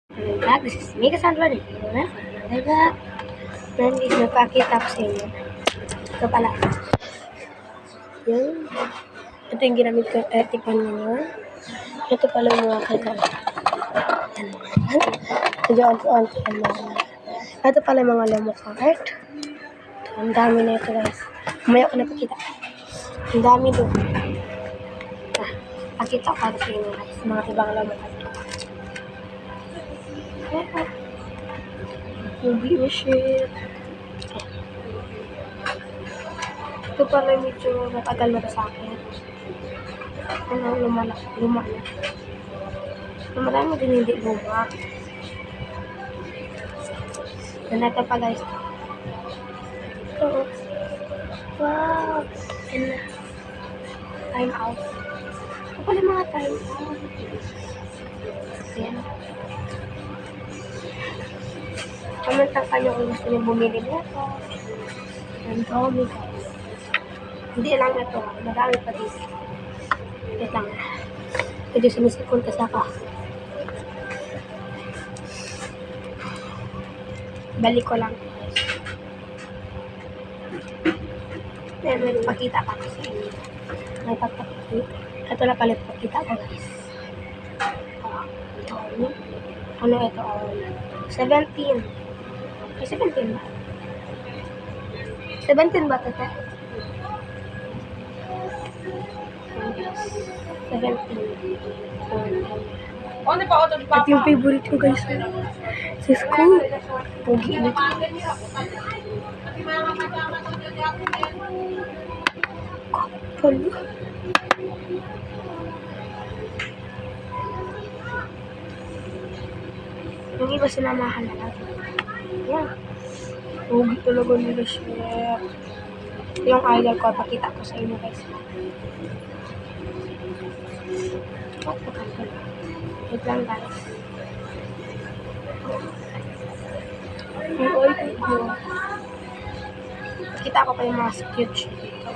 Welcome back. This is me, Cassandra. Welcome back. Then, is napakita ko sa inyo. Ito pala. Yung, ito yung ginamit ko yung etikon ngayon. Ito pala yung mga kagay. Medyo onto-onto yung mga. Ito pala yung mga lemo cart. Ang dami na ito, guys. Mamaya ko napakita. Ang dami doon. Pakita ko para sa inyo, guys. Mga ibang lemo cart. Movie machine. Ito pala medyo matagal na sa akin. Luma na. Marami din hindi luma. Yan ito pa, guys. Ito. Wow. And time out. Ito pala mga time out. Ayan. Comment lang kayo kung gusto niyo bumili nito. Ang dami, guys. Hindi lang ito. Marami pa dito. Wait lang. Medyo sinisikon kasi ako. Balik ko lang. May pakita pa kasi. May papakita. Ito na pala pakita ko, guys. Ano ito? 17. May 17 ba? 17 ba ito? 17. Ito yung favorite ko, guys. Sa school. Pogi nito. Kapal. Yung iba sinamahan na natin. Yan. Pogi talaga nila siya. Yung idol ko, pakita ko sa inyo, guys. Wait lang, guys. Yung oil ko. Kita ko pa yung mga cute siya dito.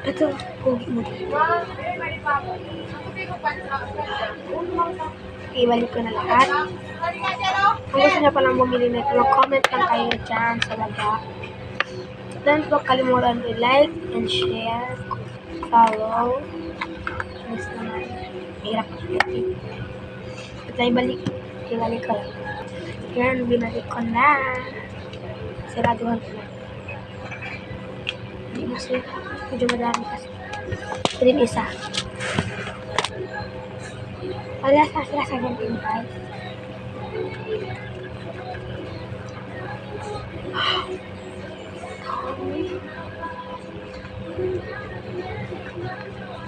Ito, pogi mo dito. Ibalik ko na lahat. Kung gusto niyo palang bumili nito, mag-comment lang kayo dyan sa baba. Don't kalimutan i-like and share, follow. Next naman, hirap ako dito. At ibalik ko lang. Yan, binalik ko na. Siraduhan ko na. Hindi masira. Medyo madami kasi. Ito din isa. Parehas na sila 17, guys.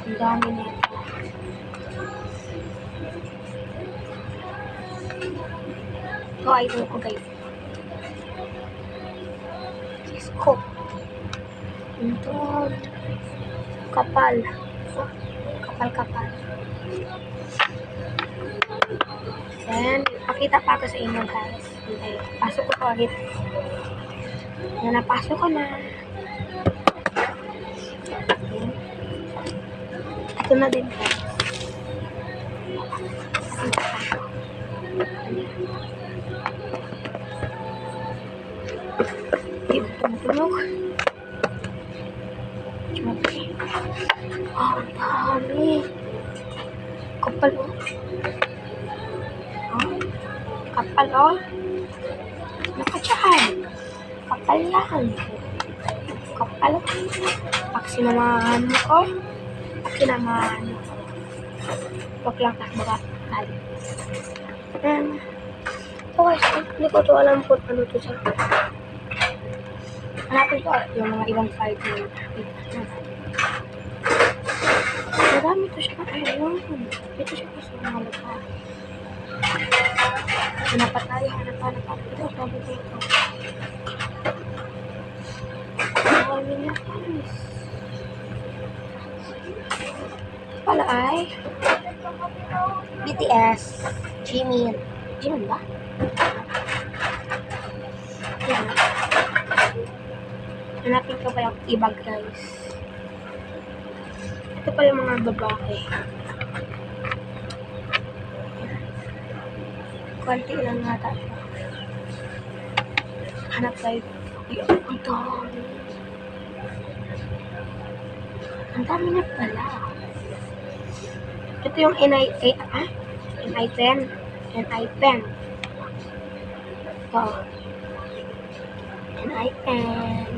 Ang dami nito. Ito idol ko, guys. Scope. Ito. Kapal. Kapal. Then, pakita pa ako sa inyo, guys. Okay. Pasok ko pa ulit. Yan, napasok ko na. Okay. Ito na din, guys. Tumutunog. Oh, ang dami. Kapal, oh. Kapal, oh. Nakatsahan. Kapal yan. Kapal, oh. Pag sinamahan mo, oh. Pag sinamahan mo. Wag lang na makakal. Ayan. So guys, hindi ko ito alam po ano ito siya. Hanapin ko yung mga ibang fight na marami ito siya. Ayun. Ito siya kasi mga lupa. Hanap tayo. Ito, sabi ko ito. Marami na guys. Pala ay BTS. Jimin ba? Yan. Hanapin ko pa yung ibag, guys. Ito pa yung mga babae. konti lang nata. Hanap tayo. Ang dami. Ang dami na pala. Ito yung NI pen. NI pen. Ito. NI pen.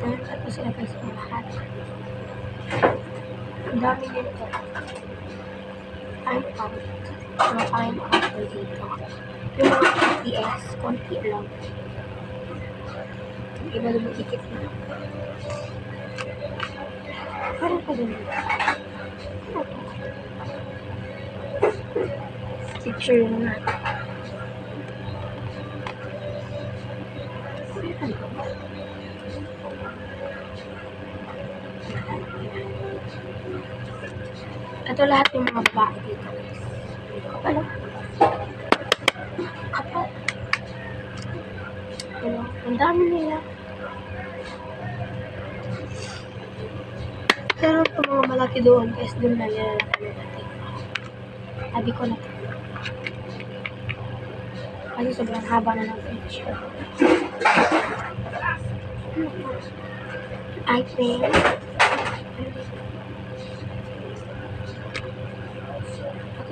Tapos ilagay sa lahat. Ang dami nito. Time out. Mga time out ko dito. Yung mga TS, konti lang. Yung iba lumikit na. Parang pa din dito. Ano to? Picture yun na. Ano to? Ito lahat yung mga babae dito. Kapal. Kapal. Ano? Ang dami nila. Pero itong mga malaki doon, kasi doon na nilalaki natin. Sabi ko na. Kasi sobrang haba na ng picture. I think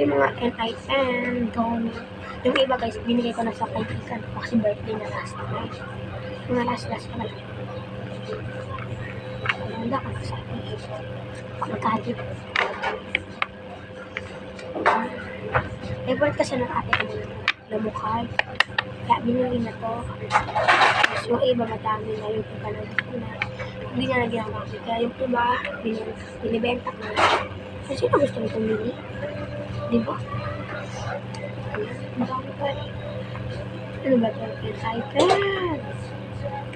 yung mga NIN, doon. Yung iba guys, binigay ko na sa kaibigan ko kasi birthday na last night. Mga last pa lang. Maganda ka na sa akin. Magkahit. Favorite kasi ng ate ko ng lamukay. Kaya binili na to. Tapos yung iba madami na yung iba na hindi nga na ginagamit. Kaya yung iba, binibenta ko na. Kasi sino gusto nito mili? Diba? Ang dami pa rin. Ano ba ito? Yung iPad.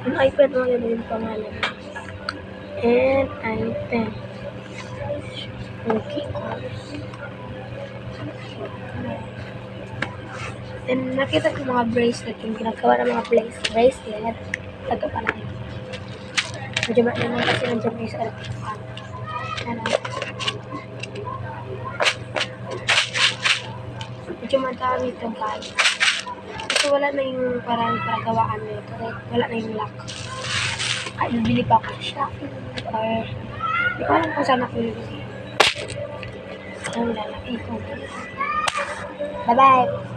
Yung iPad mo yun yung pangalan. And iPad. Okay. And nakita ko mga bracelet. Yung ginagawa ng mga bracelet. Ito pala. Medyo naman kasi nandiyan yung sa electric. Ano? Medyo madami ito guys. Kasi wala na yung parang paragawaan na ito. Wala na yung lock. Ay, bibili pa ako sa Shopee. Or, hindi ko alam kung saan ako bibili. Ang lalaki ko. Bye-bye!